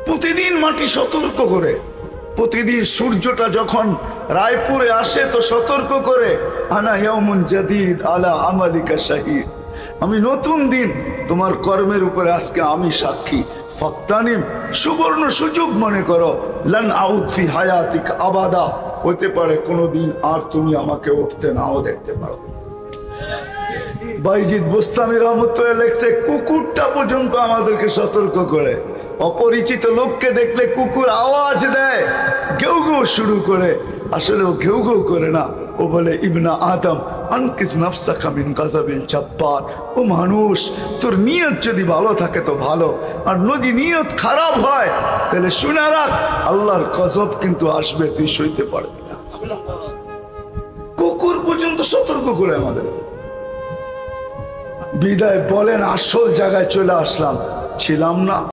প্রতিদিন মাটি সতর্ক করে, প্রতিদিন সূর্যটা যখন রায়পুরে আসে তো সতর্ক করে, আনা ইয়াউমুন জাদীদ আলা আমালিকা শাহীদ, আমি নতুন দিন তোমার কর্মের উপরে আজকে আমি সাক্ষী। ফাক্তানিম, সুবর্ণ সুযোগ মনে করো, লান আউদ ফি হায়াতিক আবাদা, হতে পারে কোনোদিন আর তুমি আমাকে উঠতে নাও দেখতে পারো। বাইজিদ বুস্তামি রহমতুল্লাহ লেখছে, কুকুরটা পর্যন্ত আমাদেরকে সতর্ক করে। অপরিচিত লোককে দেখলে কুকুর আওয়াজ দেয়, ঘেউ ঘেউ শুরু করে, আসলে ও ঘেউ ঘেউ করে না, ও বলে ইবনা আদম আনকিস নাফসাকা মিন গাযাবিল জাব্বার, ও মানুষ তোর নিয়ত যদি ভালো থাকে তো ভালো, আর যদি নিয়ত খারাপ হয় তাহলে শুনে রাখ আল্লাহর গজব কিন্তু আসবে, তুই সইতে পারবি না। কুকুর পর্যন্ত সতর্ক করে আমাদের। বিদায় বলেন, আসল জায়গায় চলে আসলাম, ছিলাম না।